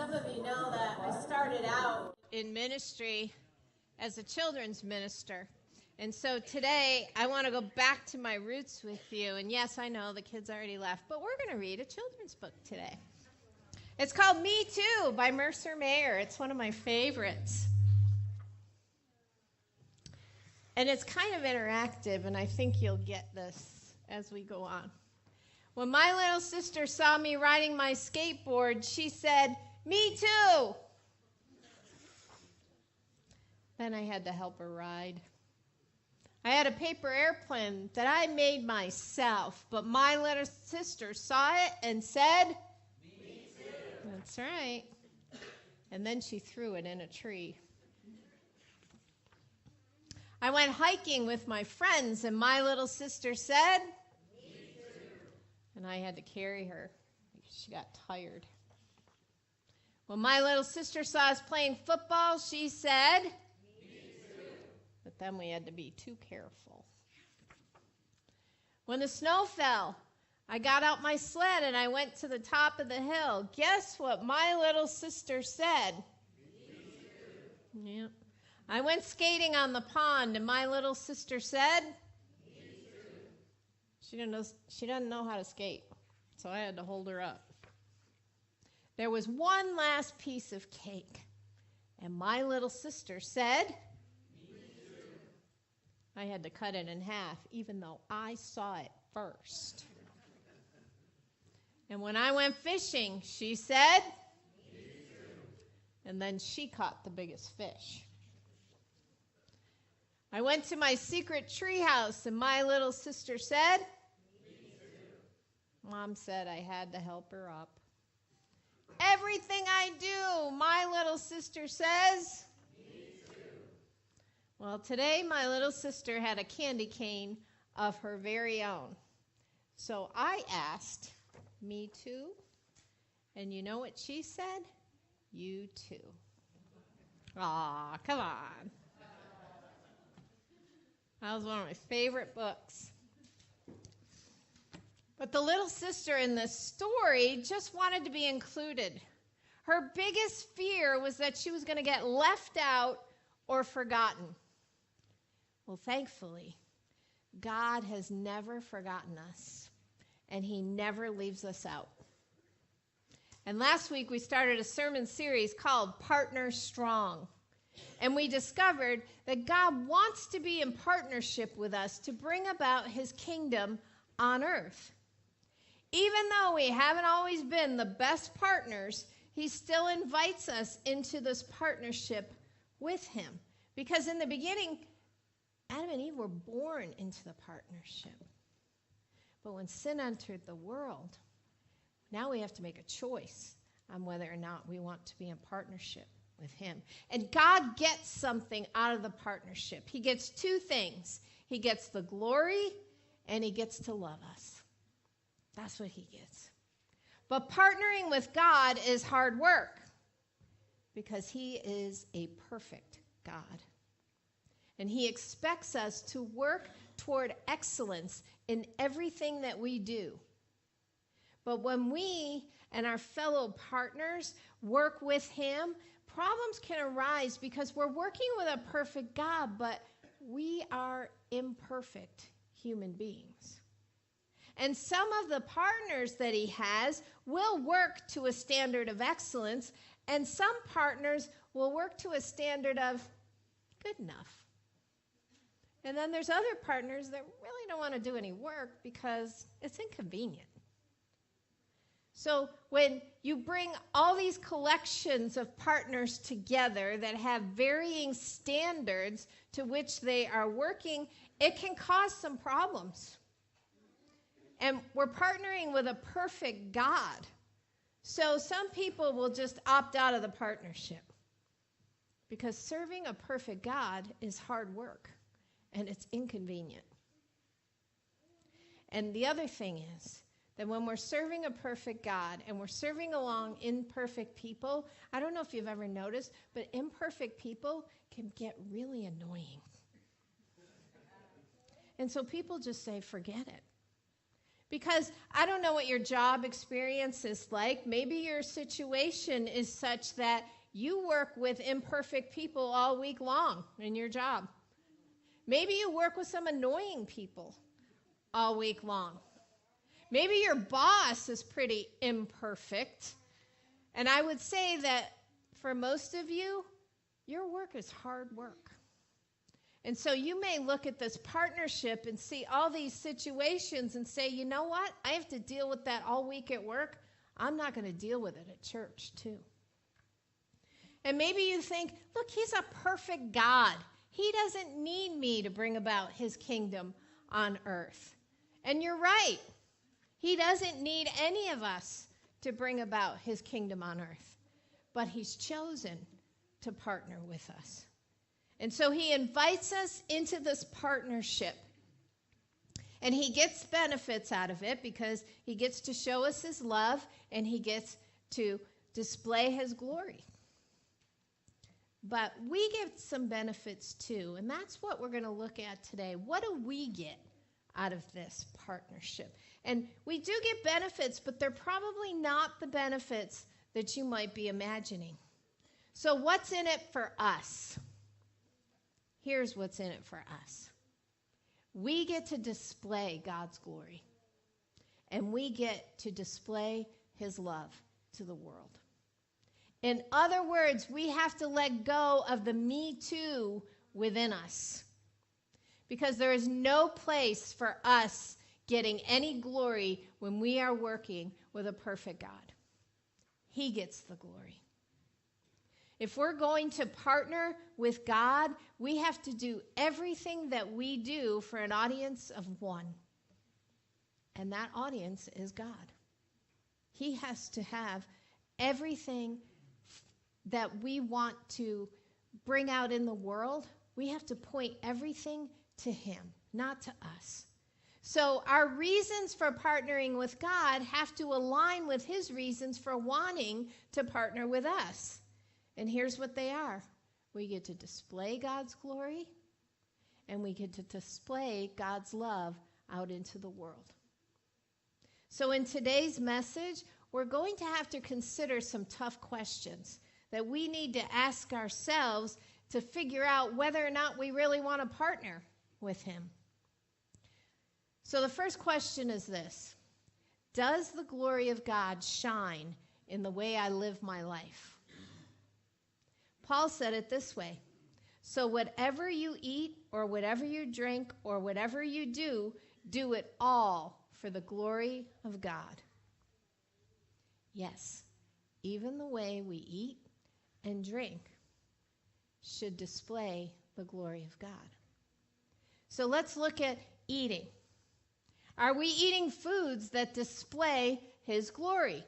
some of you know that I started out in ministry as a children's minister. And so today I want to go back to my roots with you. And yes, I know the kids already left, but we're going to read a children's book today. It's called Me Too by Mercer Mayer. It's one of my favorites. And it's kind of interactive, and I think you'll get this as we go on. When my little sister saw me riding my skateboard, she said, "Me too." Then I had to help her ride. I had a paper airplane that I made myself, but my little sister saw it and said, "Me too." That's right. And then she threw it in a tree. I went hiking with my friends, and my little sister said, "Me too." And I had to carry her because she got tired. When my little sister saw us playing football, she said, "Me too." But then we had to be too careful. When the snow fell, I got out my sled and I went to the top of the hill. Guess what my little sister said? "Me too." Yep. I went skating on the pond, and my little sister said, "Me too." She doesn't know how to skate, so I had to hold her up. There was one last piece of cake, and my little sister said, "Me too." I had to cut it in half, even though I saw it first. And when I went fishing, she said, "Me too." And then she caught the biggest fish. I went to my secret tree house, and my little sister said, "Me too." Mom said I had to help her up. Everything I do, my little sister says, "Me too." Well, today my little sister had a candy cane of her very own. So I asked, "Me too?" And you know what she said? "You too." Aw, come on. That was one of my favorite books. But the little sister in this story just wanted to be included. Her biggest fear was that she was going to get left out or forgotten. Well, thankfully, God has never forgotten us, and he never leaves us out. And last week we started a sermon series called Partner Strong. And we discovered that God wants to be in partnership with us to bring about his kingdom on earth. Even though we haven't always been the best partners, he still invites us into this partnership with him. Because in the beginning, Adam and Eve were born into the partnership. But when sin entered the world, now we have to make a choice on whether or not we want to be in partnership with him. And God gets something out of the partnership. He gets two things. He gets the glory, and he gets to love us. That's what he gets. But partnering with God is hard work because he is a perfect God. And he expects us to work toward excellence in everything that we do. But when we and our fellow partners work with him, problems can arise because we're working with a perfect God, but we are imperfect human beings. And some of the partners that he has will work to a standard of excellence, and some partners will work to a standard of good enough. And then there's other partners that really don't want to do any work because it's inconvenient. So when you bring all these collections of partners together that have varying standards to which they are working, it can cause some problems. And we're partnering with a perfect God. So some people will just opt out of the partnership because serving a perfect God is hard work and it's inconvenient. And the other thing is, that when we're serving a perfect God and we're serving along imperfect people, I don't know if you've ever noticed, but imperfect people can get really annoying. And so people just say, forget it. Because I don't know what your job experience is like. Maybe your situation is such that you work with imperfect people all week long in your job. Maybe you work with some annoying people all week long. Maybe your boss is pretty imperfect. And I would say that for most of you, your work is hard work. And so you may look at this partnership and see all these situations and say, you know what? I have to deal with that all week at work. I'm not going to deal with it at church too. And maybe you think, look, he's a perfect God. He doesn't need me to bring about his kingdom on earth. And you're right. He doesn't need any of us to bring about his kingdom on earth. But he's chosen to partner with us. And so he invites us into this partnership. And he gets benefits out of it because he gets to show us his love and he gets to display his glory. But we get some benefits too, and that's what we're going to look at today. What do we get out of this partnership? And we do get benefits, but they're probably not the benefits that you might be imagining. So what's in it for us? Here's what's in it for us. We get to display God's glory, and we get to display his love to the world. In other words, we have to let go of the me too within us, because there is no place for us getting any glory when we are working with a perfect God. He gets the glory. If we're going to partner with God, we have to do everything that we do for an audience of one. And that audience is God. He has to have everything that we want to bring out in the world. We have to point everything to him, not to us. So our reasons for partnering with God have to align with his reasons for wanting to partner with us. And here's what they are. We get to display God's glory, and we get to display God's love out into the world. So in today's message, we're going to have to consider some tough questions that we need to ask ourselves to figure out whether or not we really want to partner with him. So the first question is this: does the glory of God shine in the way I live my life? Paul said it this way: so whatever you eat or whatever you drink or whatever you do, do it all for the glory of God. Yes, even the way we eat and drink should display the glory of God. So let's look at eating. Are we eating foods that display his glory?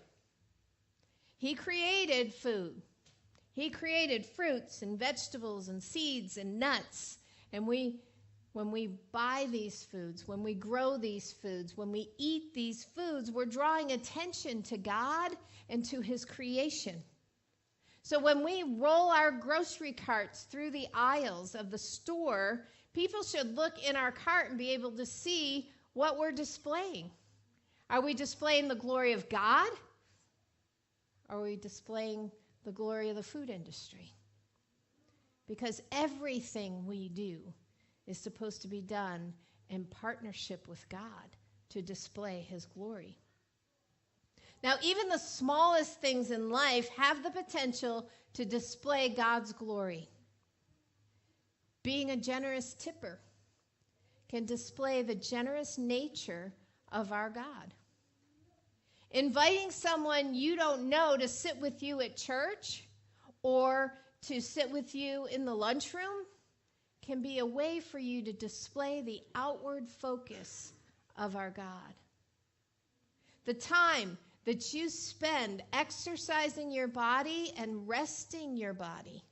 He created food. He created fruits and vegetables and seeds and nuts. And when we buy these foods, when we grow these foods, when we eat these foods, we're drawing attention to God and to his creation. So when we roll our grocery carts through the aisles of the store, people should look in our cart and be able to see what we're displaying. Are we displaying the glory of God? Or are we displaying the glory of the food industry? Because everything we do is supposed to be done in partnership with God to display his glory. Now, even the smallest things in life have the potential to display God's glory. Being a generous tipper can display the generous nature of our God. Inviting someone you don't know to sit with you at church or to sit with you in the lunchroom can be a way for you to display the outward focus of our God. The time that you spend exercising your body and resting your body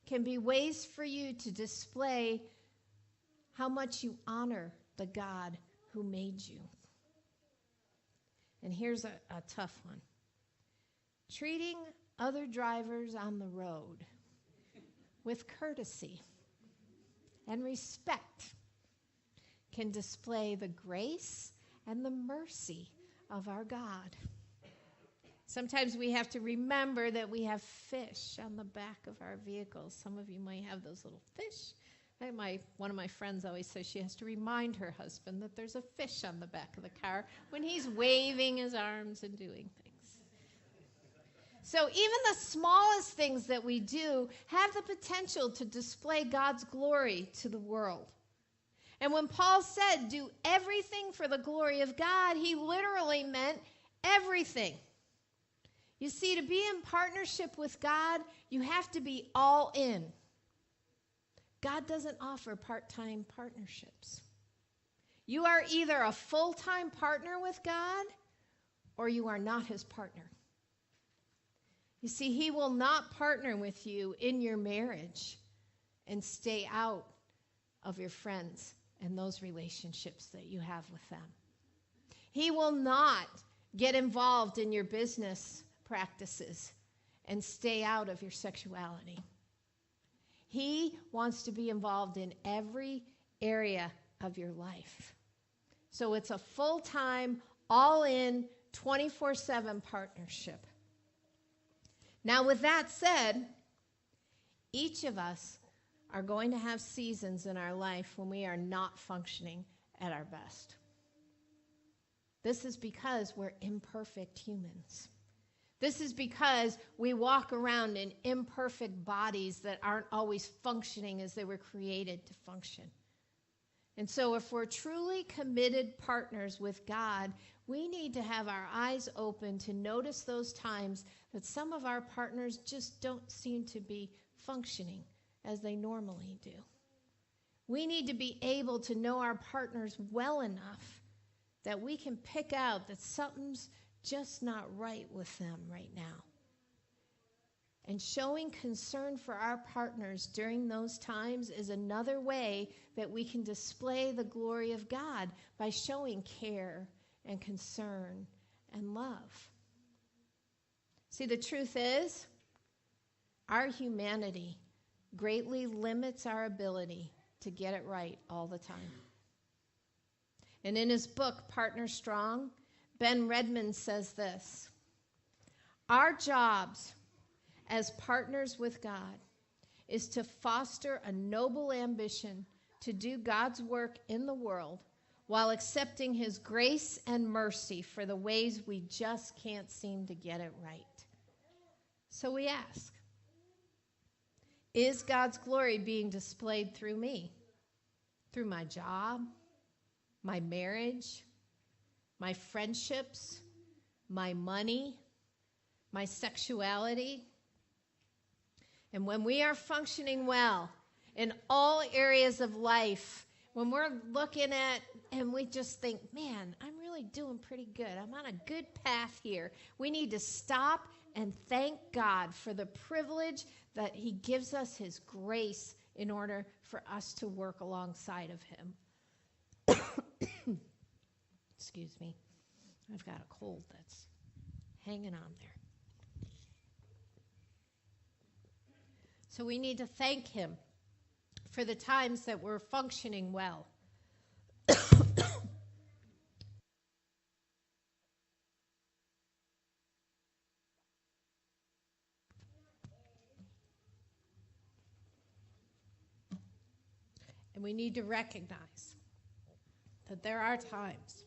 can be ways for you to display how much you honor the God who made you. And here's a tough one. Treating other drivers on the road with courtesy and respect can display the grace and the mercy of our God. Sometimes we have to remember that we have fish on the back of our vehicles. Some of you might have those little fish. One of my friends always says she has to remind her husband that there's a fish on the back of the car when he's waving his arms and doing things. So even the smallest things that we do have the potential to display God's glory to the world. And when Paul said, do everything for the glory of God, he literally meant everything. You see, to be in partnership with God, you have to be all in. God doesn't offer part-time partnerships. You are either a full-time partner with God or you are not his partner. You see, he will not partner with you in your marriage and stay out of your friends and those relationships that you have with them. He will not get involved in your business practices and stay out of your sexuality. He wants to be involved in every area of your life. So it's a full-time, all-in, 24/7 partnership. Now, with that said, each of us are going to have seasons in our life when we are not functioning at our best. This is because we're imperfect humans. This is because we walk around in imperfect bodies that aren't always functioning as they were created to function. And so if we're truly committed partners with God, we need to have our eyes open to notice those times that some of our partners just don't seem to be functioning as they normally do. We need to be able to know our partners well enough that we can pick out that something's just not right with them right now. And showing concern for our partners during those times is another way that we can display the glory of God by showing care and concern and love. See, the truth is, our humanity greatly limits our ability to get it right all the time. And in his book, Partner Strong, Ben Redmond says this: our jobs as partners with God is to foster a noble ambition to do God's work in the world while accepting his grace and mercy for the ways we just can't seem to get it right. So we ask, is God's glory being displayed through me? Through my job, my marriage, my friendships, my money, my sexuality? And when we are functioning well in all areas of life, when we're looking at and we just think, man, I'm really doing pretty good. I'm on a good path here. We need to stop and thank God for the privilege that he gives us his grace in order for us to work alongside of him. Excuse me. I've got a cold that's hanging on there. So we need to thank him for the times that we're functioning well. And we need to recognize that there are times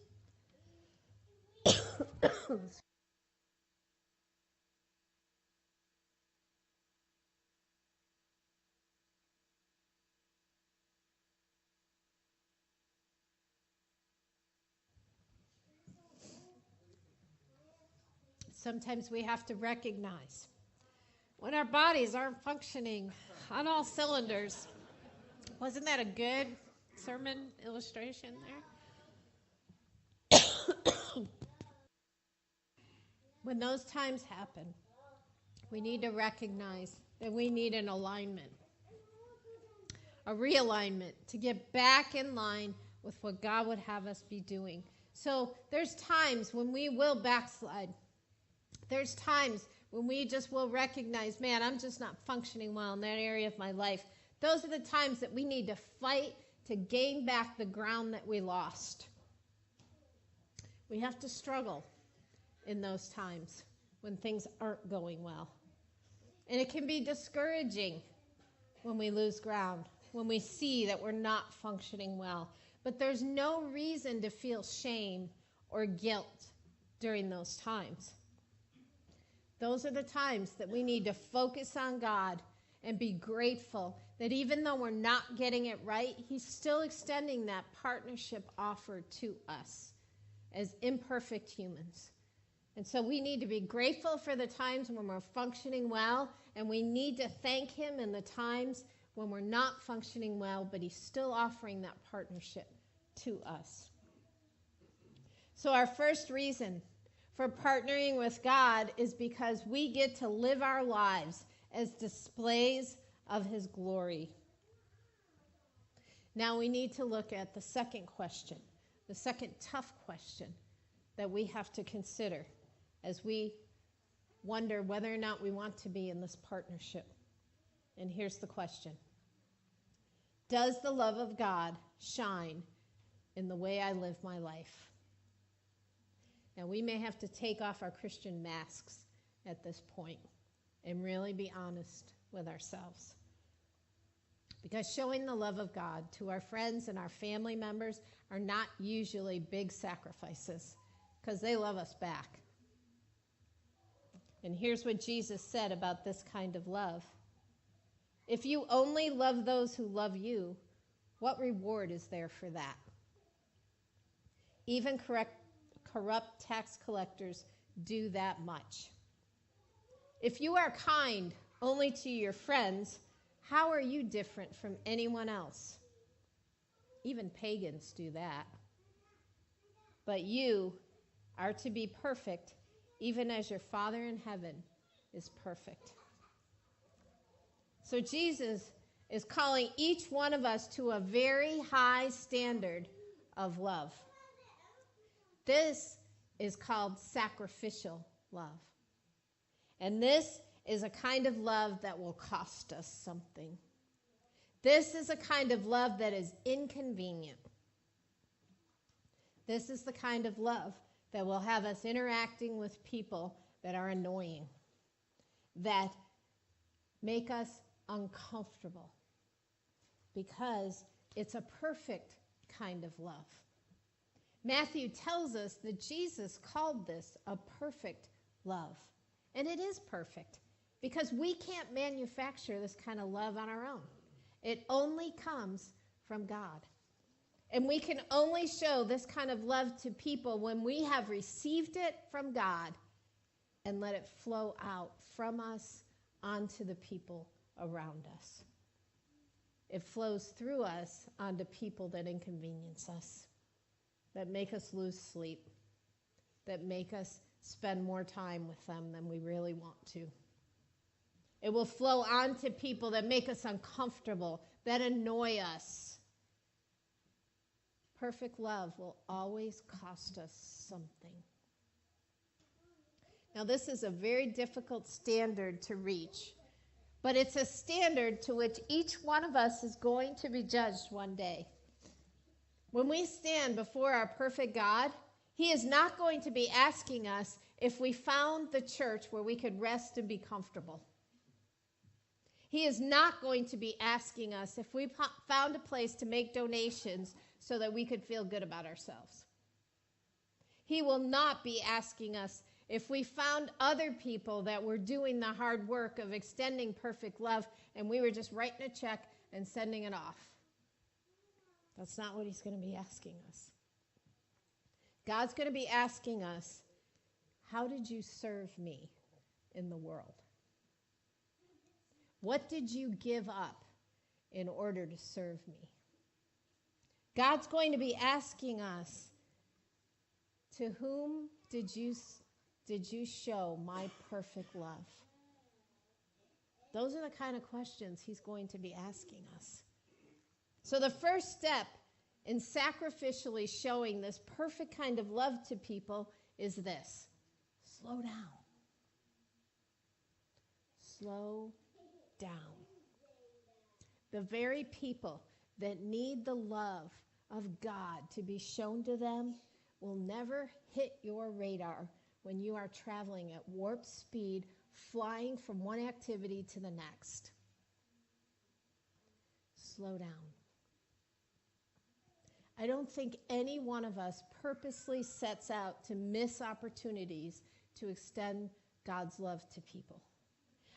sometimes we have to recognize when our bodies aren't functioning on all cylinders. Wasn't that a good sermon illustration there? When those times happen, we need to recognize that we need an alignment, a realignment to get back in line with what God would have us be doing. So there's times when we will backslide. There's times when we just will recognize, man, I'm just not functioning well in that area of my life. Those are the times that we need to fight to gain back the ground that we lost. We have to struggle in those times when things aren't going well. And it can be discouraging when we lose ground, when we see that we're not functioning well. But there's no reason to feel shame or guilt during those times. Those are the times that we need to focus on God and be grateful that even though we're not getting it right, He's still extending that partnership offer to us as imperfect humans. And so we need to be grateful for the times when we're functioning well, and we need to thank Him in the times when we're not functioning well, but He's still offering that partnership to us. So our first reason for partnering with God is because we get to live our lives as displays of His glory. Now we need to look at the second question, the second tough question that we have to consider as we wonder whether or not we want to be in this partnership. And here's the question. Does the love of God shine in the way I live my life? Now, we may have to take off our Christian masks at this point and really be honest with ourselves. Because showing the love of God to our friends and our family members are not usually big sacrifices, because they love us back. And here's what Jesus said about this kind of love. If you only love those who love you, what reward is there for that? Even corrupt tax collectors do that much. If you are kind only to your friends, how are you different from anyone else? Even pagans do that. But you are to be perfect, even as your Father in heaven is perfect. So Jesus is calling each one of us to a very high standard of love. This is called sacrificial love. And this is a kind of love that will cost us something. This is a kind of love that is inconvenient. This is the kind of love that will have us interacting with people that are annoying, that make us uncomfortable, because it's a perfect kind of love. Matthew tells us that Jesus called this a perfect love. And it is perfect, because we can't manufacture this kind of love on our own. It only comes from God. And we can only show this kind of love to people when we have received it from God and let it flow out from us onto the people around us. It flows through us onto people that inconvenience us, that make us lose sleep, that make us spend more time with them than we really want to. It will flow onto people that make us uncomfortable, that annoy us. Perfect love will always cost us something. Now, this is a very difficult standard to reach, but it's a standard to which each one of us is going to be judged one day. When we stand before our perfect God, He is not going to be asking us if we found the church where we could rest and be comfortable. He is not going to be asking us if we found a place to make donations so that we could feel good about ourselves. He will not be asking us if we found other people that were doing the hard work of extending perfect love and we were just writing a check and sending it off. That's not what He's going to be asking us. God's going to be asking us, how did you serve me in the world? What did you give up in order to serve me? God's going to be asking us, to whom did you show my perfect love? Those are the kind of questions He's going to be asking us. So the first step in sacrificially showing this perfect kind of love to people is this: slow down. Slow down. The very people that need the love of God to be shown to them will never hit your radar when you are traveling at warp speed, flying from one activity to the next. Slow down. I don't think any one of us purposely sets out to miss opportunities to extend God's love to people.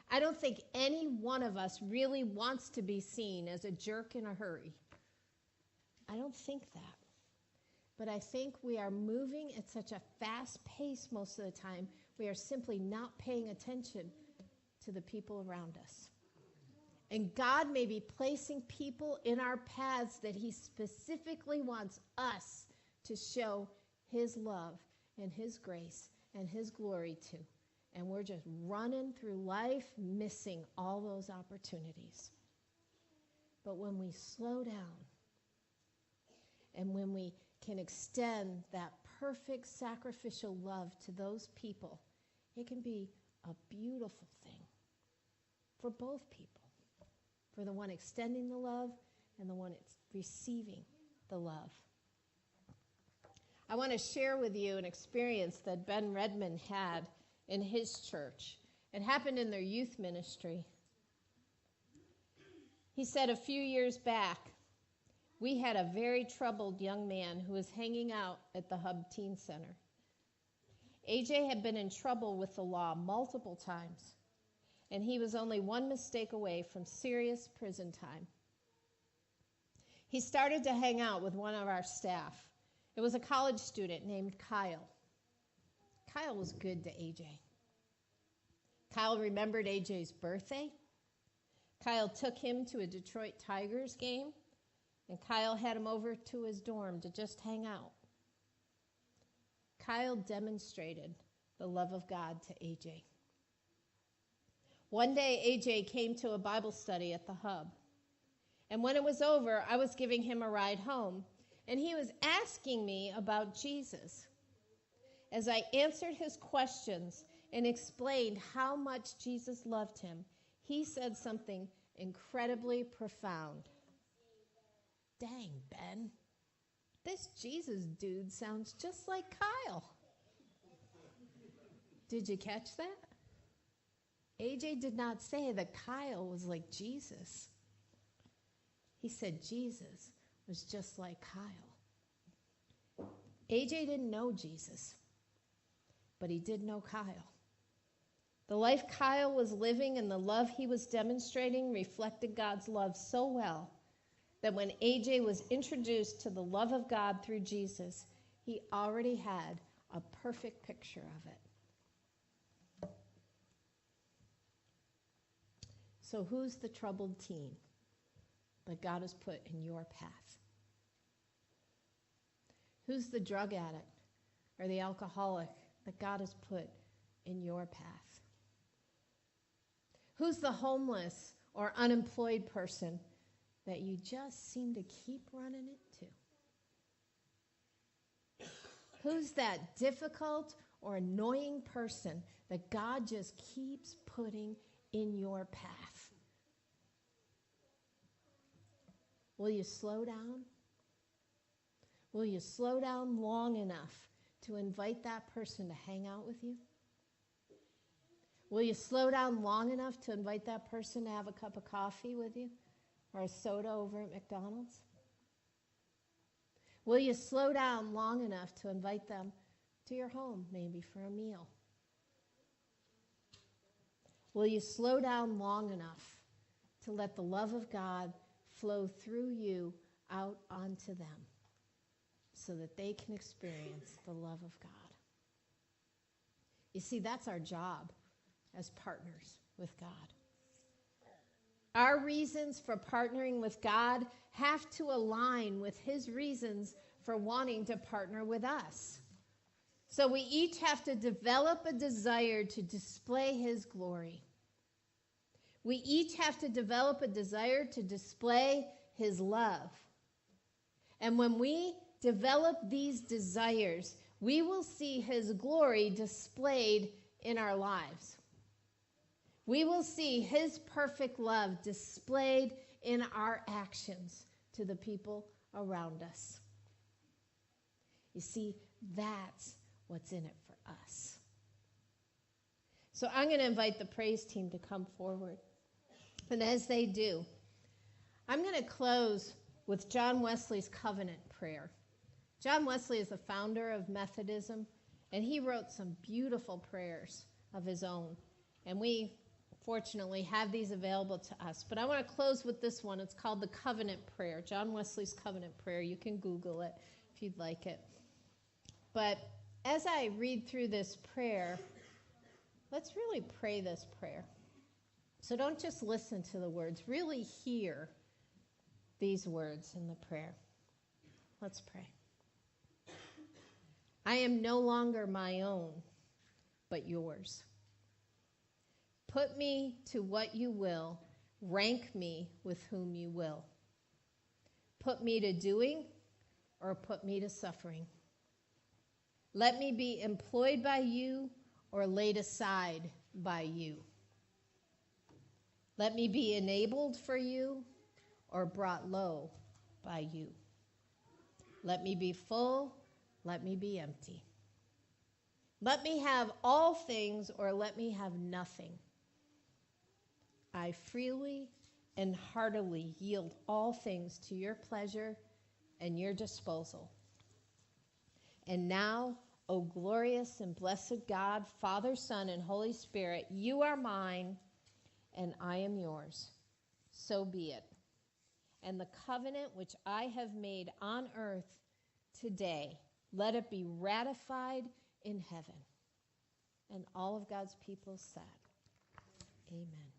I don't think any one of us really wants to be seen as a jerk in a hurry. I don't think that. But I think we are moving at such a fast pace most of the time, we are simply not paying attention to the people around us. And God may be placing people in our paths that he specifically wants us to show his love and his grace and his glory to. And we're just running through life, missing all those opportunities. But when we slow down and when we can extend that perfect sacrificial love to those people, it can be a beautiful thing for both people, for the one extending the love and the one receiving the love. I want to share with you an experience that Ben Redmond had in his church. It happened in their youth ministry. He said a few years back, we had a very troubled young man who was hanging out at the Hub Teen Center. AJ had been in trouble with the law multiple times, and he was only one mistake away from serious prison time. He started to hang out with one of our staff. It was a college student named Kyle. Kyle was good to AJ. Kyle remembered AJ's birthday. Kyle took him to a Detroit Tigers game, and Kyle had him over to his dorm to just hang out. Kyle demonstrated the love of God to AJ. One day, AJ came to a Bible study at the Hub. And when it was over, I was giving him a ride home, and he was asking me about Jesus. As I answered his questions and explained how much Jesus loved him, he said something incredibly profound. Dang, Ben, this Jesus dude sounds just like Kyle. Did you catch that? AJ did not say that Kyle was like Jesus. He said Jesus was just like Kyle. AJ didn't know Jesus, but he did know Kyle. The life Kyle was living and the love he was demonstrating reflected God's love so well that when AJ was introduced to the love of God through Jesus, he already had a perfect picture of it. So who's the troubled teen that God has put in your path? Who's the drug addict or the alcoholic that God has put in your path? Who's the homeless or unemployed person that you just seem to keep running into? Who's that difficult or annoying person that God just keeps putting in your path? Will you slow down? Will you slow down long enough to invite that person to hang out with you? Will you slow down long enough to invite that person to have a cup of coffee with you or a soda over at McDonald's? Will you slow down long enough to invite them to your home, maybe for a meal? Will you slow down long enough to let the love of God flow through you out onto them so that they can experience the love of God? You see, that's our job as partners with God. Our reasons for partnering with God have to align with his reasons for wanting to partner with us. So we each have to develop a desire to display his glory. We each have to develop a desire to display his love. And when we develop these desires, we will see his glory displayed in our lives. We will see his perfect love displayed in our actions to the people around us. You see, that's what's in it for us. So I'm going to invite the praise team to come forward. And as they do, I'm going to close with John Wesley's covenant prayer. John Wesley is the founder of Methodism, and he wrote some beautiful prayers of his own. And we, fortunately, have these available to us. But I want to close with this one. It's called the Covenant Prayer, John Wesley's Covenant Prayer. You can Google it if you'd like it. But as I read through this prayer, let's really pray this prayer. So don't just listen to the words. Really hear these words in the prayer. Let's pray. I am no longer my own, but yours. Put me to what you will. Rank me with whom you will. Put me to doing or put me to suffering. Let me be employed by you or laid aside by you. Let me be enabled for you or brought low by you. Let me be full, let me be empty. Let me have all things or let me have nothing. I freely and heartily yield all things to your pleasure and your disposal. And now, O glorious and blessed God, Father, Son, and Holy Spirit, you are mine and I am yours. So be it. And the covenant which I have made on earth today, let it be ratified in heaven. And all of God's people said, amen.